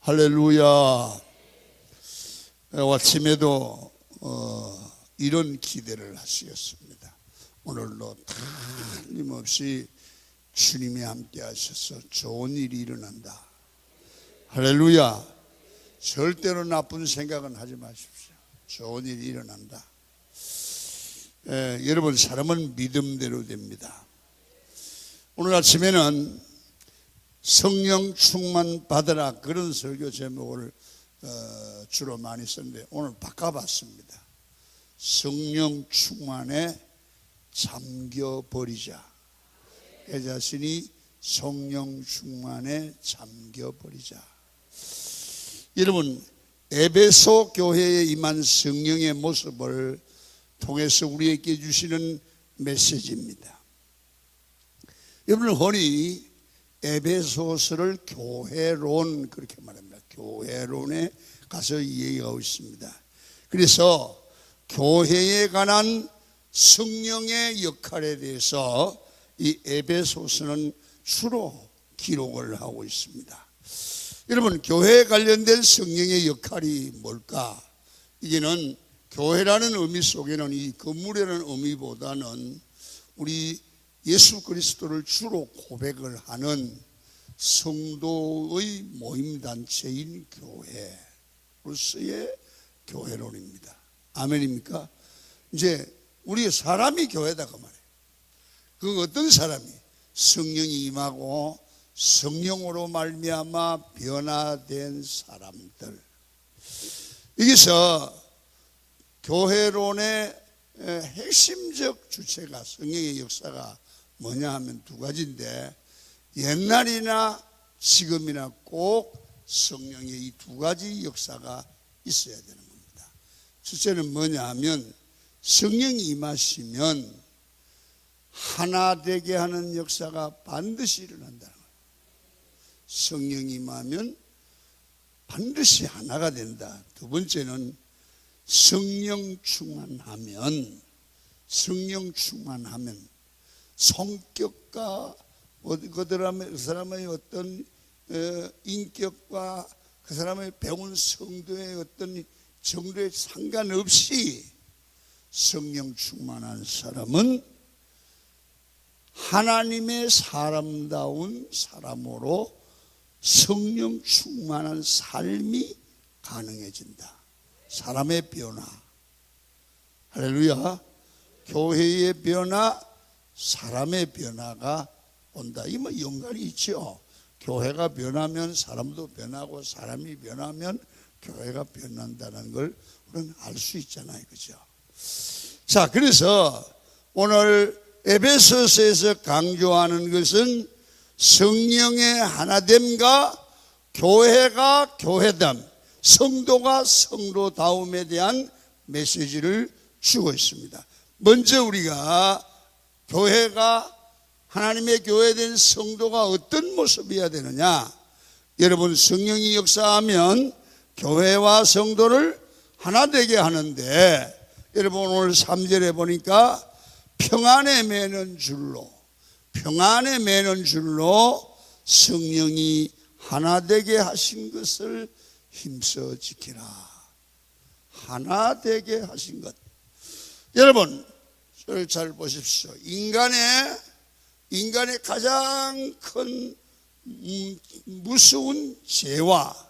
할렐루야. 아침에도 이런 기대를 하시겠습니다. 오늘도 틀림없이 주님이 함께 하셔서 좋은 일이 일어난다. 할렐루야. 절대로 나쁜 생각은 하지 마십시오. 좋은 일이 일어난다. 여러분, 사람은 믿음대로 됩니다. 오늘 아침에는 성령 충만 받으라, 그런 설교 제목을 주로 많이 썼는데 오늘 바꿔봤습니다. 성령 충만에 잠겨버리자. 내 자신이 성령 충만에 잠겨버리자. 여러분, 에베소 교회에 임한 성령의 모습을 통해서 우리에게 주시는 메시지입니다. 여러분, 흔히 에베소서를 교회론, 그렇게 말합니다. 교회론에 가서 얘기하고 있습니다. 그래서 교회에 관한 성령의 역할에 대해서 이 에베소서는 주로 기록을 하고 있습니다. 여러분, 교회에 관련된 성령의 역할이 뭘까? 이게는 교회라는 의미 속에는 이 건물이라는 의미보다는 우리 예수 그리스도를 주로 고백을 하는 성도의 모임단체인 교회로서의 교회론입니다. 아멘입니까? 이제 우리 사람이 교회다, 그 말이에요. 그 어떤 사람이 성령이 임하고 성령으로 말미암아 변화된 사람들. 여기서 교회론의 핵심적 주체가, 성령의 역사가 뭐냐 하면 두 가지인데, 옛날이나 지금이나 꼭 성령의 이 두 가지 역사가 있어야 되는 겁니다. 첫째는 뭐냐 하면 성령이 임하시면 하나 되게 하는 역사가 반드시 일어난다는 거예요. 성령이 임하면 반드시 하나가 된다. 두 번째는 성령 충만하면 성격과 그 사람의 어떤 인격과 그 사람의 배운 성도의 어떤 정도에 상관없이 성령 충만한 사람은 하나님의 사람다운 사람으로 성령 충만한 삶이 가능해진다. 사람의 변화. 할렐루야. 교회의 변화, 사람의 변화가 온다. 이 뭐 연관이 있죠. 교회가 변하면 사람도 변하고, 사람이 변하면 교회가 변한다는 걸 우리는 알 수 있잖아요, 그죠? 자, 그래서 오늘 에베소서에서 강조하는 것은 성령의 하나됨과 교회가 교회됨, 성도가 성도다움에 대한 메시지를 주고 있습니다. 먼저 우리가 교회가 하나님의 교회된 성도가 어떤 모습이어야 되느냐? 여러분, 성령이 역사하면 교회와 성도를 하나 되게 하는데, 여러분 오늘 3절에 보니까 평안에 매는 줄로 성령이 하나 되게 하신 것을 힘써 지키라. 하나 되게 하신 것. 여러분, 저를 잘 보십시오. 인간의 가장 큰 무서운 죄와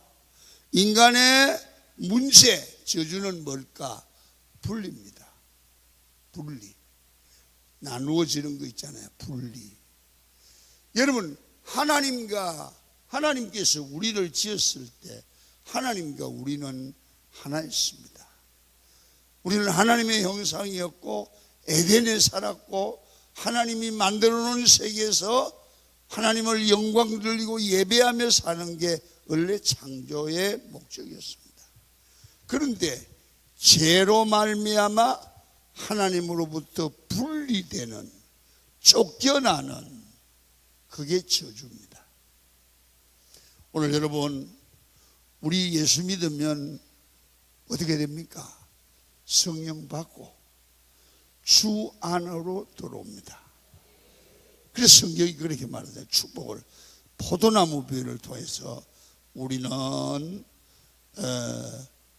인간의 문제, 저주는 뭘까? 분리입니다. 분리. 나누어지는 거 있잖아요. 분리. 여러분, 하나님께서 우리를 지었을 때 하나님과 우리는 하나였습니다. 우리는 하나님의 형상이었고 에덴에 살았고, 하나님이 만들어 놓은 세계에서 하나님을 영광 돌리고 예배하며 사는 게 원래 창조의 목적이었습니다. 그런데 죄로 말미암아 하나님으로부터 분리되는, 쫓겨나는, 그게 저주입니다. 오늘 여러분, 우리 예수 믿으면 어떻게 됩니까? 성령 받고 주 안으로 들어옵니다. 그래서 성경이 그렇게 말하잖아요. 축복을 포도나무 비유를 통해서 우리는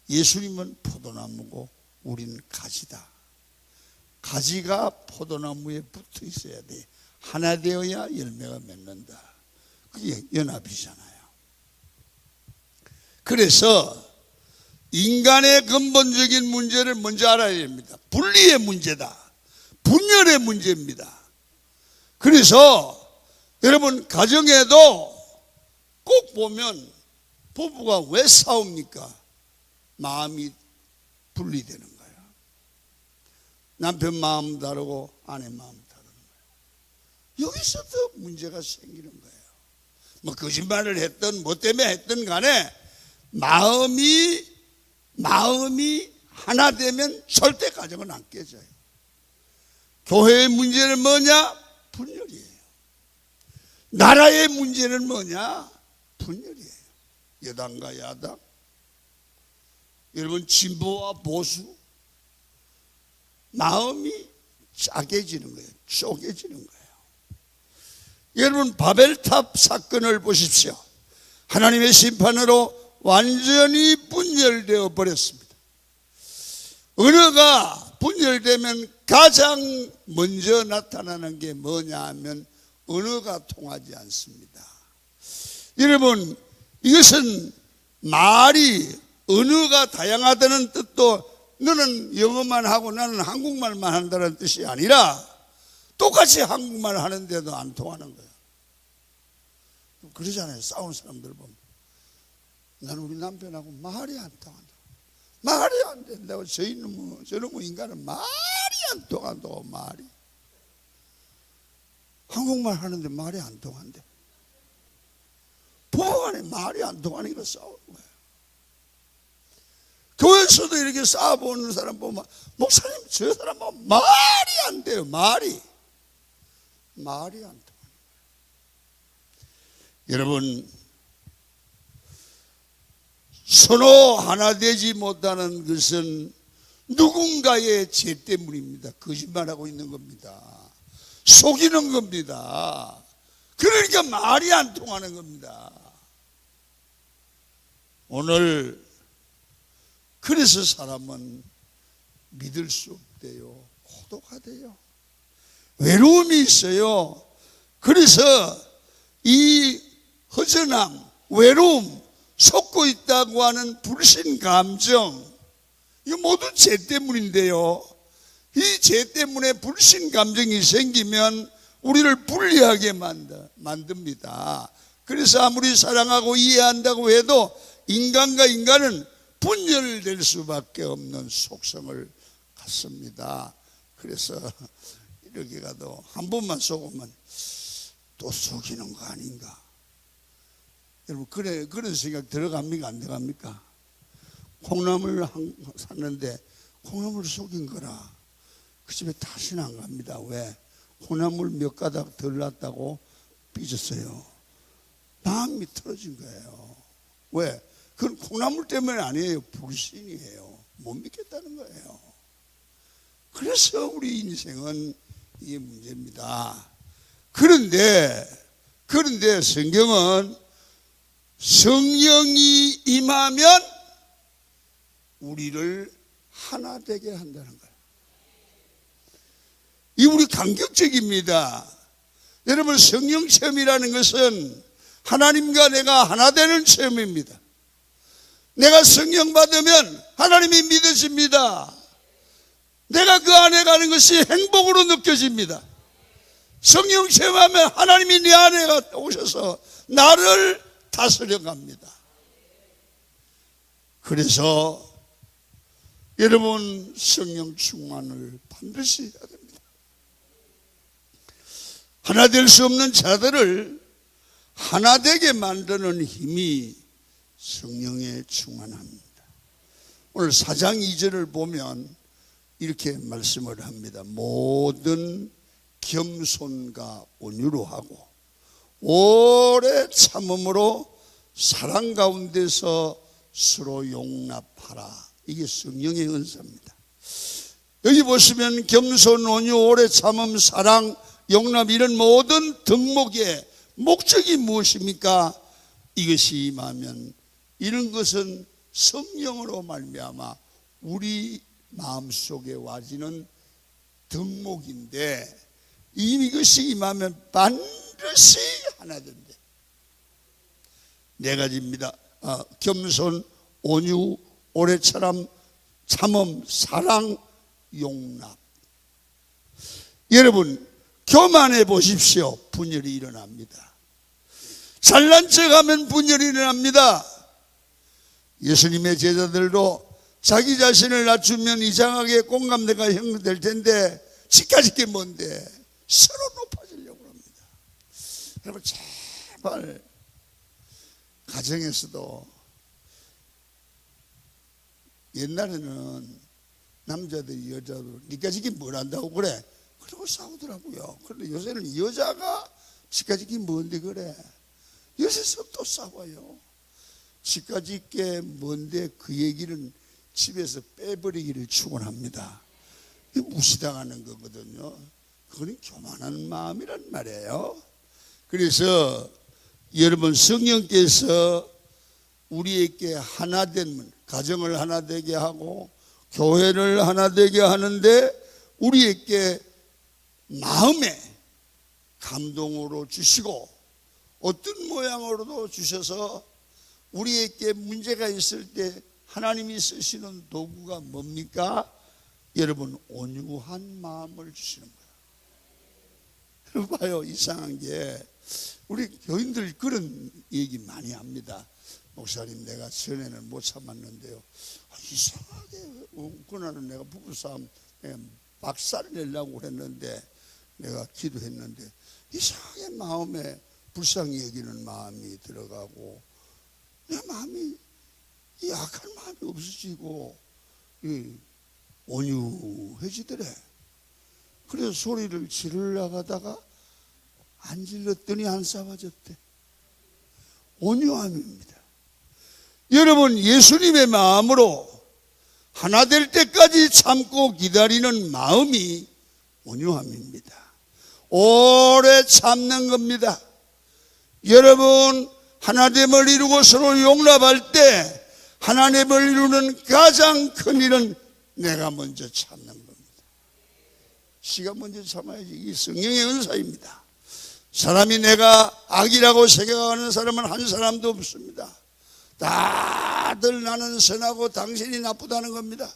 예수님은 포도나무고 우리는 가지다. 가지가 포도나무에 붙어 있어야 돼. 하나 되어야 열매가 맺는다. 그게 연합이잖아요. 그래서 인간의 근본적인 문제를 먼저 알아야 됩니다. 분리의 문제다. 분열의 문제입니다. 그래서 여러분 가정에도 꼭 보면 부부가 왜 싸웁니까? 마음이 분리되는 거예요. 남편 마음 다르고 아내 마음 다른 거예요. 여기서도 문제가 생기는 거예요. 뭐 거짓말을 했든 뭐 때문에 했든 간에 마음이 하나 되면 절대 가정은 안 깨져요. 교회의 문제는 뭐냐? 분열이에요. 나라의 문제는 뭐냐? 분열이에요. 여당과 야당, 여러분 진보와 보수, 마음이 짜게지는 거예요. 쪼개지는 거예요. 여러분 바벨탑 사건을 보십시오. 하나님의 심판으로 완전히 분열되어 버렸습니다. 언어가 분열되면 가장 먼저 나타나는 게 뭐냐 하면 언어가 통하지 않습니다. 여러분 이것은 말이 언어가 다양하다는 뜻도 너는 영어만 하고 나는 한국말만 한다는 뜻이 아니라 똑같이 한국말 하는데도 안 통하는 거예요. 그러잖아요. 싸우는 사람들 보면 나는 우리 남편하고 말이 안 통한다. 말이 안 된다고. 저놈의 인간은 말이 안 통한다고. 말이 한국말 하는데 말이 안 통한대. 부부간에 말이 안 통하니까 싸우는 거예요. 교회에서도 이렇게 싸워보는 사람 보면 목사님 저 사람 보면 말이 안 돼요. 말이 안 통해요. 여러분 서로 하나 되지 못하는 것은 누군가의 죄 때문입니다. 거짓말하고 있는 겁니다. 속이는 겁니다. 그러니까 말이 안 통하는 겁니다. 오늘 그래서 사람은 믿을 수 없대요. 고독하대요. 외로움이 있어요. 그래서 이 허전함, 외로움, 속고 있다고 하는 불신 감정, 이거 모두 죄 때문인데요. 이 죄 때문에 불신 감정이 생기면 우리를 불리하게 만듭니다. 그래서 아무리 사랑하고 이해한다고 해도 인간과 인간은 분열될 수밖에 없는 속성을 갖습니다. 그래서 이렇게 가도 한 번만 속으면 또 속이는 거 아닌가? 여러분 그런 생각 들어갑니까? 안 들어갑니까? 콩나물 샀는데 콩나물 속인 거라 그 집에 다시는 안 갑니다. 왜? 콩나물 몇 가닥 덜 났다고 삐졌어요. 마음이 틀어진 거예요. 왜? 그건 콩나물 때문에 아니에요. 불신이에요. 못 믿겠다는 거예요. 그래서 우리 인생은 이게 문제입니다. 그런데 성경은 성령이 임하면 우리를 하나 되게 한다는 거예요. 이 우리 감격적입니다. 여러분 성령 체험이라는 것은 하나님과 내가 하나 되는 체험입니다. 내가 성령 받으면 하나님이 믿어집니다. 내가 그 안에 가는 것이 행복으로 느껴집니다. 성령 체험하면 하나님이 내 안에 오셔서 나를 다스려 갑니다. 그래서 여러분 성령 충만을 반드시 해야 됩니다. 하나 될 수 없는 자들을 하나 되게 만드는 힘이 성령의 충만합니다. 오늘 4장 2절을 보면 이렇게 말씀을 합니다. 모든 겸손과 온유로 하고 오래 참음으로 사랑 가운데서 서로 용납하라. 이게 성령의 은사입니다. 여기 보시면 겸손, 온유, 오래 참음, 사랑, 용납 이런 모든 덕목의 목적이 무엇입니까? 이것이 임하면 이런 것은 성령으로 말미암아 우리 마음속에 와지는 덕목인데 이것이 임하면 반드시 하나 된대. 네 가지입니다. 겸손, 온유, 오래참음, 참음, 사랑, 용납. 여러분 교만해 보십시오. 분열이 일어납니다. 잘난 척하면 분열이 일어납니다. 예수님의 제자들도 자기 자신을 낮추면 이상하게 공감대가 형성될 텐데 지까지 게 뭔데 서로 높아지려고 합니다. 여러분 제발 가정에서도 옛날에는 남자들이 여자도 니까지 게 뭘 안다고 그래 그러고 싸우더라고요. 그런데 요새는 여자가 지까지 게 뭔데 그래 요새서 또 싸워요. 지까지 게 뭔데 그 얘기는 집에서 빼버리기를 축원합니다. 이게 무시당하는 거거든요. 그건 교만한 마음이란 말이에요. 그래서 여러분 성령께서 우리에게 하나된 가정을 하나 되게 하고 교회를 하나 되게 하는데 우리에게 마음에 감동으로 주시고 어떤 모양으로도 주셔서 우리에게 문제가 있을 때 하나님이 쓰시는 도구가 뭡니까? 여러분 온유한 마음을 주시는 거예요. 봐요. 이상한 게 우리 교인들 그런 얘기 많이 합니다. 목사님 내가 전에는 못 참았는데요 이상하게 그날은 내가 부부싸움 내가 박살을 내려고 그랬는데 내가 기도했는데 이상하게 마음에 불쌍히 여기는 마음이 들어가고 내 마음이 약한 마음이 없어지고 온유해지더래. 그래서 소리를 지르려고 하다가 안 질렀더니 안 싸워졌대. 온유함입니다. 여러분 예수님의 마음으로 하나 될 때까지 참고 기다리는 마음이 온유함입니다. 오래 참는 겁니다. 여러분 하나됨을 이루고 서로 용납할 때 하나님을 이루는 가장 큰 일은 내가 먼저 참는 겁니다. 지가 먼저 참아야지. 이 성령의 은사입니다. 사람이 내가 악이라고 생각하는 사람은 한 사람도 없습니다. 다들 나는 선하고 당신이 나쁘다는 겁니다.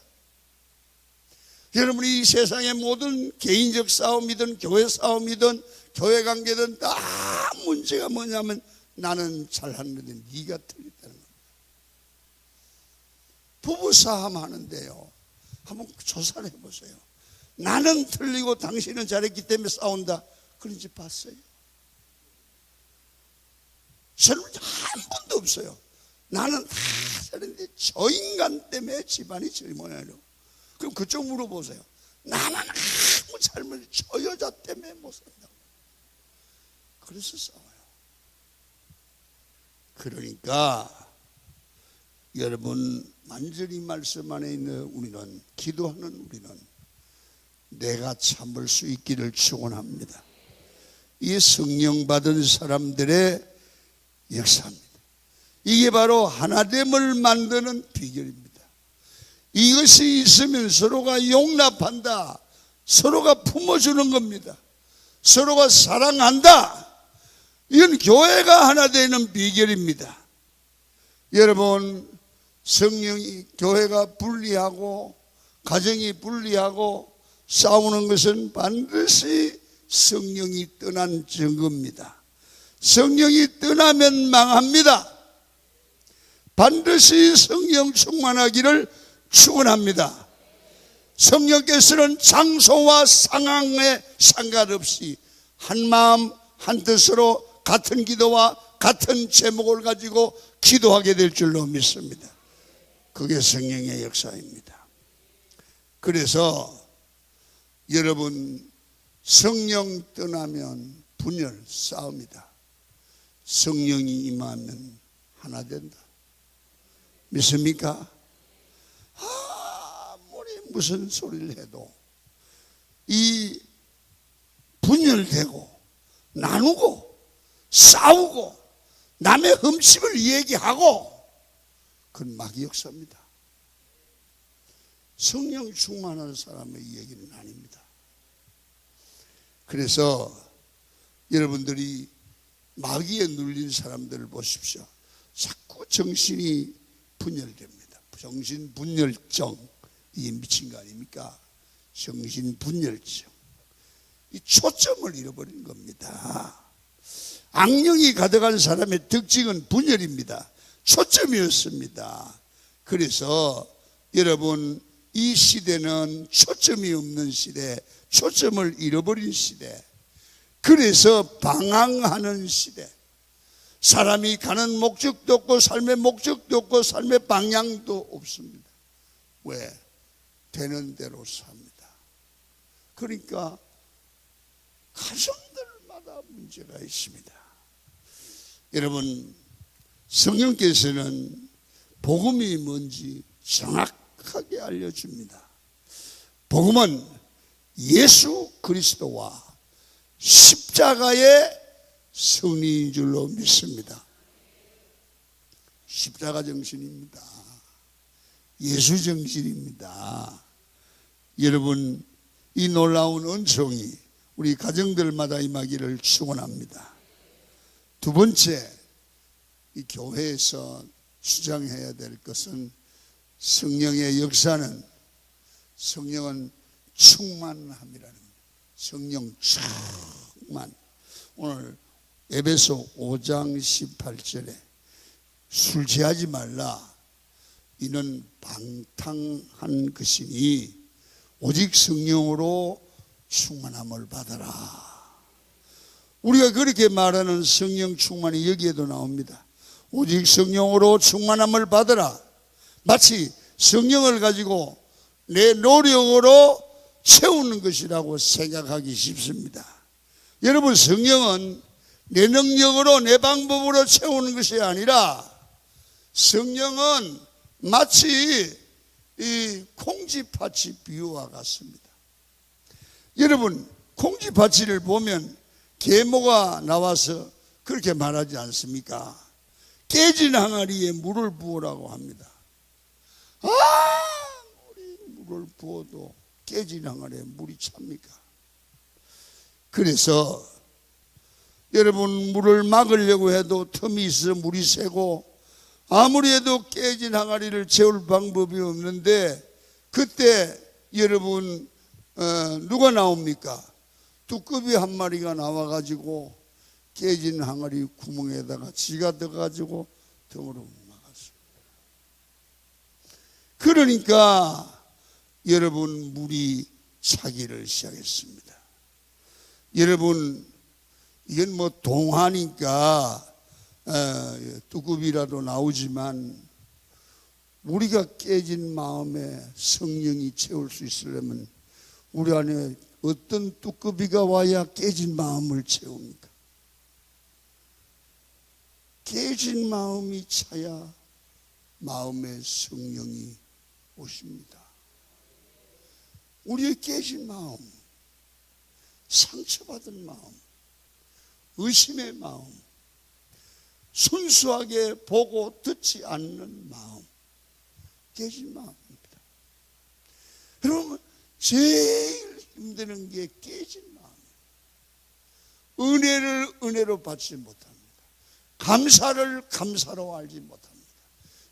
여러분 이 세상의 모든 개인적 싸움이든 교회 싸움이든 교회 관계든 다 문제가 뭐냐면 나는 잘하는데 네가 틀렸다는 겁니다. 부부싸움 하는데요 한번 조사를 해보세요. 나는 틀리고 당신은 잘했기 때문에 싸운다 그런 집 봤어요? 저는 한 번도 없어요. 나는 다 잘했는데 저 인간 때문에 집안이 절모나요. 그럼 그쪽 물어보세요. 나는 아무 잘못 저 여자 때문에 못 산다고. 그래서 싸워요. 그러니까 여러분 만전히 말씀 안에 있는 우리는 기도하는 우리는 내가 참을 수 있기를 축원합니다. 이 성령 받은 사람들의 역사입니다. 이게 바로 하나됨을 만드는 비결입니다. 이것이 있으면 서로가 용납한다. 서로가 품어주는 겁니다. 서로가 사랑한다. 이건 교회가 하나 되는 비결입니다. 여러분 성령이 교회가 분리하고 가정이 분리하고 싸우는 것은 반드시 성령이 떠난 증거입니다. 성령이 떠나면 망합니다. 반드시 성령 충만하기를 축원합니다. 성령께서는 장소와 상황에 상관없이 한 마음 한 뜻으로 같은 기도와 같은 제목을 가지고 기도하게 될 줄로 믿습니다. 그게 성령의 역사입니다. 그래서 여러분 성령 떠나면 분열 싸움이다. 성령이 임하면 하나 된다. 믿습니까? 아무리 무슨 소리를 해도 이 분열되고 나누고 싸우고 남의 흠집을 얘기하고 그건 마귀 역사입니다. 성령 충만한 사람의 얘기는 아닙니다. 그래서 여러분들이 마귀에 눌린 사람들을 보십시오. 자꾸 정신이 분열됩니다. 정신분열증, 이게 미친 거 아닙니까? 정신분열증. 이 초점을 잃어버린 겁니다. 악령이 가득한 사람의 특징은 분열입니다. 초점이었습니다. 그래서 여러분, 이 시대는 초점이 없는 시대, 초점을 잃어버린 시대, 그래서 방황하는 시대. 사람이 가는 목적도 없고 삶의 목적도 없고 삶의 방향도 없습니다. 왜? 되는 대로 삽니다. 그러니까 가정들마다 문제가 있습니다. 여러분, 성령께서는 복음이 뭔지 정확하게 알려줍니다. 복음은 예수 그리스도와 십자가의 승리인 줄로 믿습니다. 십자가 정신입니다. 예수 정신입니다. 여러분, 이 놀라운 은총이 우리 가정들마다 임하기를 축원합니다. 두 번째, 이 교회에서 주장해야 될 것은 성령의 역사는, 성령은 충만함이라는 겁니다. 성령 충만. 오늘 에베소 5장 18절에 술 취하지 말라, 이는 방탕한 것이니 오직 성령으로 충만함을 받아라. 우리가 그렇게 말하는 성령 충만이 여기에도 나옵니다. 오직 성령으로 충만함을 받아라. 마치 성령을 가지고 내 노력으로 채우는 것이라고 생각하기 쉽습니다. 여러분, 성령은 내 능력으로 내 방법으로 채우는 것이 아니라 성령은 마치 이 콩쥐팥이 비유와 같습니다. 여러분, 콩쥐팥을 보면 계모가 나와서 그렇게 말하지 않습니까? 깨진 항아리에 물을 부으라고 합니다. 아무리 물을 부어도 깨진 항아리에 물이 찹니까? 그래서 여러분, 물을 막으려고 해도 틈이 있어 물이 새고, 아무리 해도 깨진 항아리를 채울 방법이 없는데, 그때 여러분 누가 나옵니까? 두꺼비 한 마리가 나와가지고 깨진 항아리 구멍에다가 지가 들어가지고 등으로 막았어요. 그러니까 여러분, 물이 차기를 시작했습니다. 여러분, 이건 뭐 동화니까 뚜껑이라도 나오지만, 우리가 깨진 마음에 성령이 채울 수 있으려면 우리 안에 어떤 뚜껑이가 와야 깨진 마음을 채웁니까? 깨진 마음이 차야 마음에 성령이 오십니다. 우리의 깨진 마음, 상처받은 마음, 의심의 마음, 순수하게 보고 듣지 않는 마음, 깨진 마음입니다. 여러분, 제일 힘드는 게 깨진 마음이에요. 은혜를 은혜로 받지 못합니다. 감사를 감사로 알지 못합니다.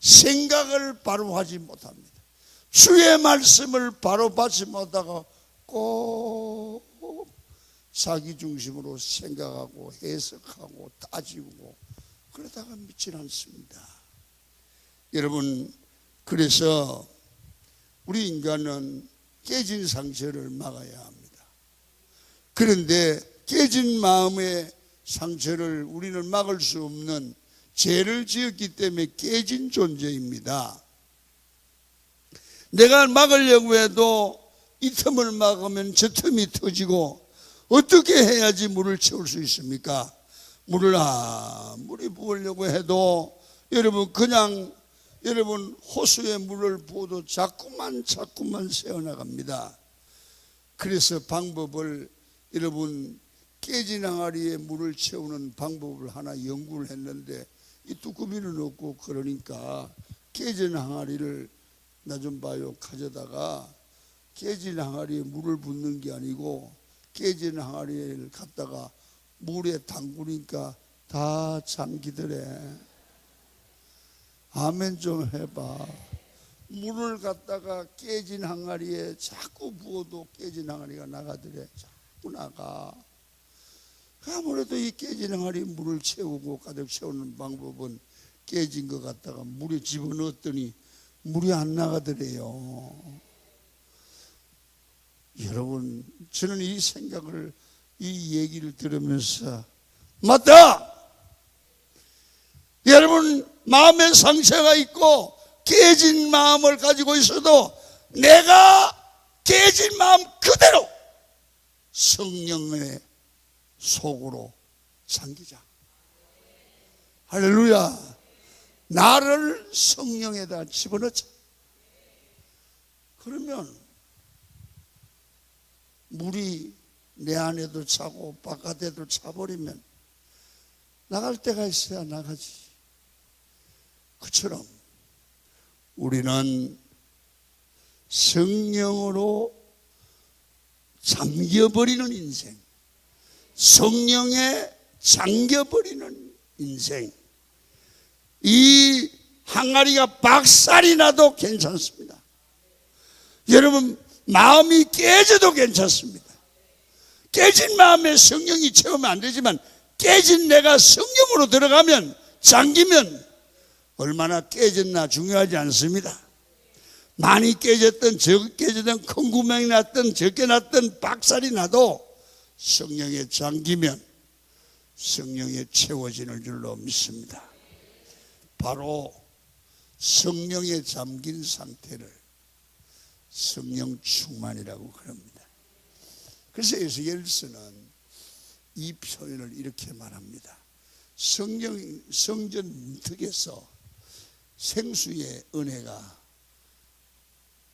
생각을 바로 하지 못합니다. 주의 말씀을 바로 받지 못하고 꼭 자기 중심으로 생각하고 해석하고 따지고 그러다가 믿질 않습니다. 여러분, 그래서 우리 인간은 깨진 상처를 막아야 합니다. 그런데 깨진 마음의 상처를 우리는 막을 수 없는 죄를 지었기 때문에 깨진 존재입니다. 내가 막으려고 해도 이 틈을 막으면 저 틈이 터지고, 어떻게 해야지 물을 채울 수 있습니까? 물을 아무리 부으려고 해도 여러분, 그냥 여러분 호수에 물을 부어도 자꾸만 새어나갑니다. 그래서 방법을, 여러분 깨진 항아리에 물을 채우는 방법을 하나 연구를 했는데 이 뚜꾸미는 없고 그러니까 깨진 항아리를 나 좀 봐요 가져다가 깨진 항아리에 물을 붓는 게 아니고 깨진 항아리를 갖다가 물에 담그니까 다 잠기더래. 아멘 좀 해봐. 물을 갖다가 깨진 항아리에 자꾸 부어도 깨진 항아리가 나가더래. 자꾸 나가. 아무래도 이 깨진 항아리에 물을 채우고 가득 채우는 방법은 깨진 것 갖다가 물에 집어넣었더니 물이 안 나가더래요. 여러분, 저는 이 생각을, 이 얘기를 들으면서 맞다! 여러분, 마음에 상처가 있고 깨진 마음을 가지고 있어도 내가 깨진 마음 그대로 성령의 속으로 잠기자. 할렐루야. 나를 성령에다 집어넣자. 그러면 물이 내 안에도 차고 바깥에도 차버리면 나갈 때가 있어야 나가지. 그처럼 우리는 성령으로 잠겨버리는 인생, 성령에 잠겨버리는 인생, 이 항아리가 박살이 나도 괜찮습니다. 여러분, 마음이 깨져도 괜찮습니다. 깨진 마음에 성령이 채우면 안 되지만 깨진 내가 성령으로 들어가면, 잠기면 얼마나 깨졌나 중요하지 않습니다. 많이 깨졌든 적게 깨졌든 큰 구멍이 났든 적게 났든 박살이 나도 성령에 잠기면 성령에 채워지는 줄로 믿습니다. 바로 성령에 잠긴 상태를 성령 충만이라고 그럽니다. 그래서 에스겔서는 이 표현을 이렇게 말합니다. 성전 문턱에서 생수의 은혜가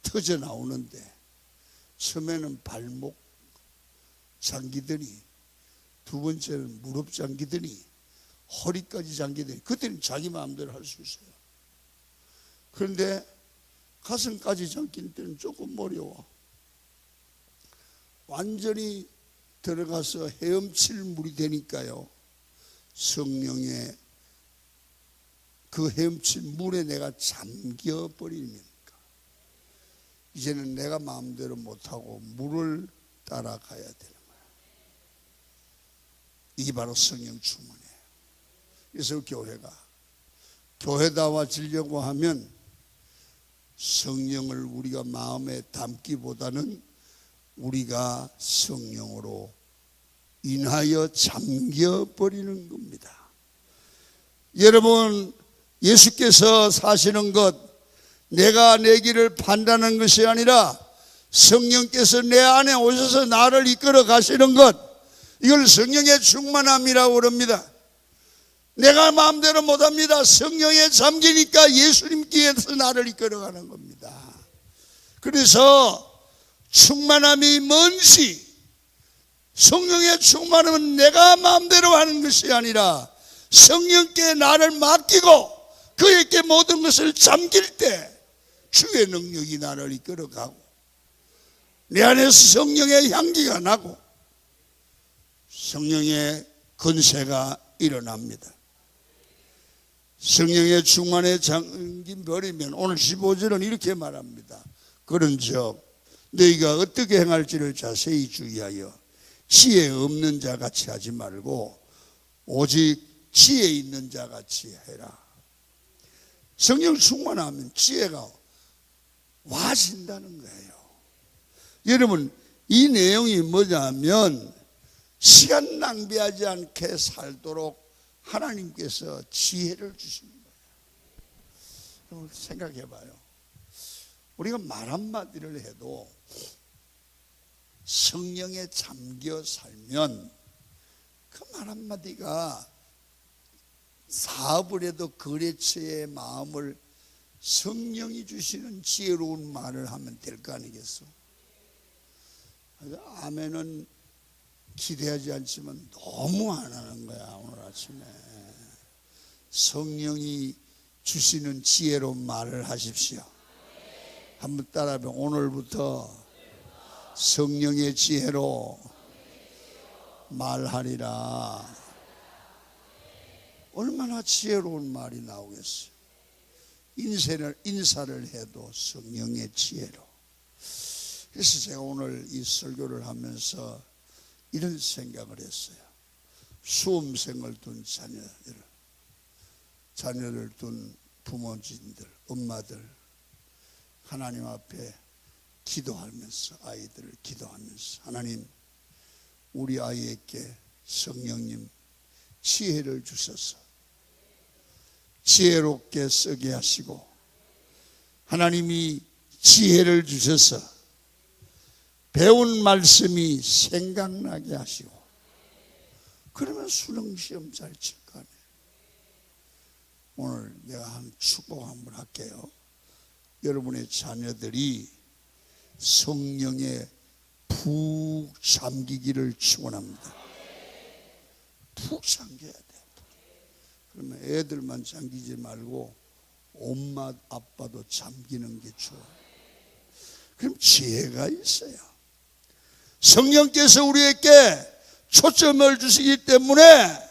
터져 나오는데 처음에는 발목 잠기더니 두 번째는 무릎 잠기더니 허리까지 잠기더니 그때는 자기 마음대로 할 수 있어요. 그런데 가슴까지 잠길 때는 조금 어려워. 완전히 들어가서 헤엄칠 물이 되니까요, 성령의 그 헤엄칠 물에 내가 잠겨버리니까 이제는 내가 마음대로 못하고 물을 따라가야 되는 거야. 이게 바로 성령 충만이에요. 그래서 교회다와 지려고 하면 성령을 우리가 마음에 담기보다는 우리가 성령으로 인하여 잠겨버리는 겁니다. 여러분, 예수께서 사시는 것, 내가 내 길을 판단하는 것이 아니라 성령께서 내 안에 오셔서 나를 이끌어 가시는 것, 이걸 성령의 충만함이라고 그럽니다. 내가 마음대로 못합니다. 성령에 잠기니까 예수님께서 나를 이끌어가는 겁니다. 그래서 충만함이 뭔지, 성령의 충만함은 내가 마음대로 하는 것이 아니라 성령께 나를 맡기고 그에게 모든 것을 잠길 때 주의 능력이 나를 이끌어가고 내 안에서 성령의 향기가 나고 성령의 건세가 일어납니다. 성령의 충만에 잠긴 버리면 오늘 15절은 이렇게 말합니다. 그런즉 너희가 어떻게 행할지를 자세히 주의하여 지혜 없는 자 같이 하지 말고 오직 지혜 있는 자 같이 해라. 성령 충만하면 지혜가 와진다는 거예요. 여러분, 이 내용이 뭐냐면 시간 낭비하지 않게 살도록 하나님께서 지혜를 주시는 거예요. 생각해 봐요. 우리가 말 한마디를 해도 성령에 잠겨 살면 그 말 한마디가 사업을 해도 거래처의 마음을 성령이 주시는 지혜로운 말을 하면 될 거 아니겠어? 아멘은 기대하지 않지만 너무 안 하는 거야. 오늘 아침에 성령이 주시는 지혜로 말을 하십시오. 한번 따라해보면 오늘부터 성령의 지혜로 말하리라. 얼마나 지혜로운 말이 나오겠어요. 인사를 해도 성령의 지혜로. 그래서 제가 오늘 이 설교를 하면서 이런 생각을 했어요. 수험생을 둔 자녀를 둔 부모님들, 엄마들, 하나님 앞에 기도하면서, 아이들을 기도하면서, 하나님, 우리 아이에게 성령님 지혜를 주셔서 지혜롭게 쓰게 하시고, 하나님이 지혜를 주셔서 배운 말씀이 생각나게 하시고, 그러면 수능시험 잘 칠 거 아니에요. 오늘 내가 한 축복 한번 할게요. 여러분의 자녀들이 성령에 푹 잠기기를 축원합니다. 푹 잠겨야 돼. 그러면 애들만 잠기지 말고 엄마 아빠도 잠기는 게 좋아. 그럼 지혜가 있어요. 성령께서 우리에게 초점을 주시기 때문에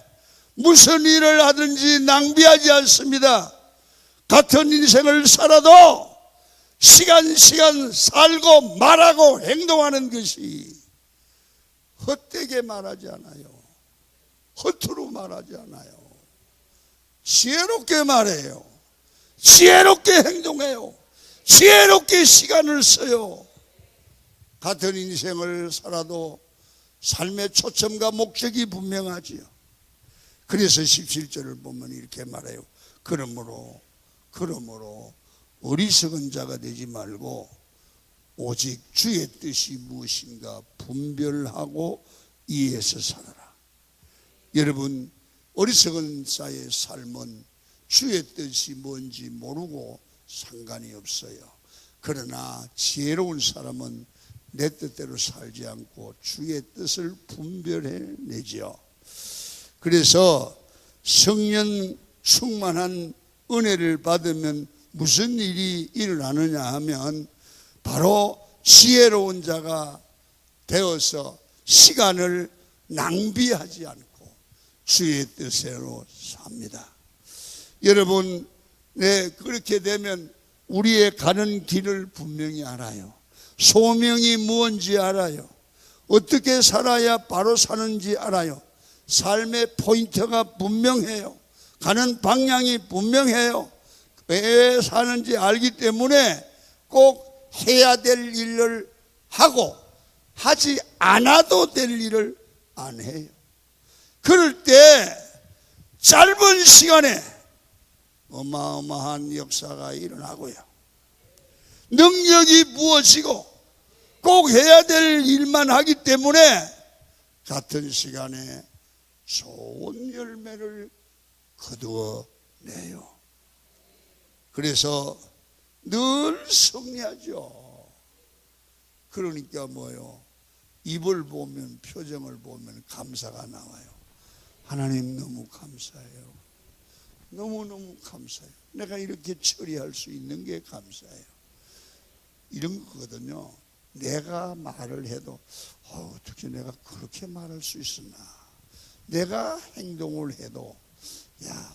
무슨 일을 하든지 낭비하지 않습니다. 같은 인생을 살아도 시간 살고 말하고 행동하는 것이 헛되게 말하지 않아요. 허투루 말하지 않아요. 지혜롭게 말해요. 지혜롭게 행동해요. 지혜롭게 시간을 써요. 같은 인생을 살아도 삶의 초점과 목적이 분명하지요. 그래서 17절을 보면 이렇게 말해요. 그러므로 어리석은 자가 되지 말고 오직 주의 뜻이 무엇인가 분별하고 이해해서 살아라. 여러분, 어리석은 자의 삶은 주의 뜻이 뭔지 모르고 상관이 없어요. 그러나 지혜로운 사람은 내 뜻대로 살지 않고 주의 뜻을 분별해내죠. 그래서 성령 충만한 은혜를 받으면 무슨 일이 일어나느냐 하면 바로 지혜로운 자가 되어서 시간을 낭비하지 않고 주의 뜻대로 삽니다. 여러분, 그렇게 되면 우리의 가는 길을 분명히 알아요. 소명이 무엇인지 알아요. 어떻게 살아야 바로 사는지 알아요. 삶의 포인트가 분명해요. 가는 방향이 분명해요. 왜 사는지 알기 때문에 꼭 해야 될 일을 하고 하지 않아도 될 일을 안 해요. 그럴 때 짧은 시간에 어마어마한 역사가 일어나고요. 능력이 무엇이고 꼭 해야 될 일만 하기 때문에 같은 시간에 좋은 열매를 거두어내요. 그래서 늘 승리하죠. 그러니까 뭐요? 입을 보면, 표정을 보면 감사가 나와요. 하나님 너무 감사해요. 너무너무 감사해요. 내가 이렇게 처리할 수 있는 게 감사해요. 이런 거거든요. 내가 말을 해도 어떻게 내가 그렇게 말할 수 있었나. 내가 행동을 해도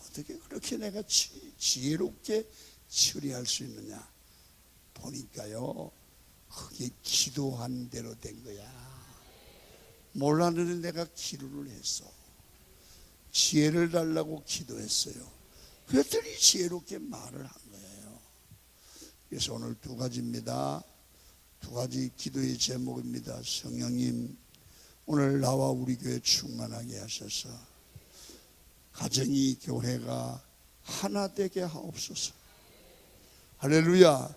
어떻게 그렇게 내가 지혜롭게 처리할 수 있느냐. 보니까요, 그게 기도한 대로 된 거야. 몰랐는데 내가 기도를 했어. 지혜를 달라고 기도했어요. 그랬더니 지혜롭게 말을 한 거예요. 그래서 오늘 두 가지입니다. 두 가지 기도의 제목입니다. 성령님, 오늘 나와 우리 교회 충만하게 하셔서 가정이, 교회가 하나 되게 하옵소서. 할렐루야.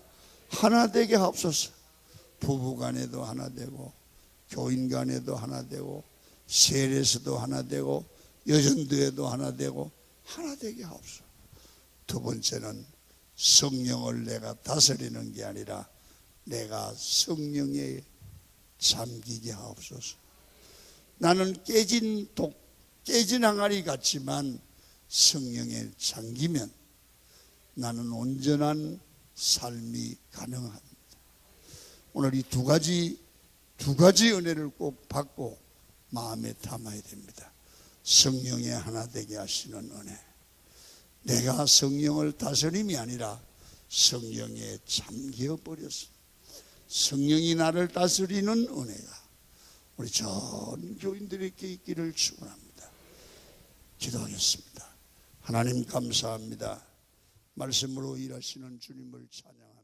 하나 되게 하옵소서. 부부 간에도 하나 되고, 교인 간에도 하나 되고, 세례에서도 하나 되고, 여전도에도 하나 되고, 하나 되게 하옵소서. 두 번째는 성령을 내가 다스리는 게 아니라 내가 성령에 잠기게 하옵소서. 나는 깨진 항아리 같지만 성령에 잠기면 나는 온전한 삶이 가능합니다. 오늘 이 두 가지 은혜를 꼭 받고 마음에 담아야 됩니다. 성령의 하나 되게 하시는 은혜. 내가 성령을 다스림이 아니라 성령에 잠겨버렸습니다. 성령이 나를 다스리는 은혜가 우리 전 교인들에게 있기를 축원합니다. 기도하겠습니다. 하나님 감사합니다. 말씀으로 일하시는 주님을 찬양합니다.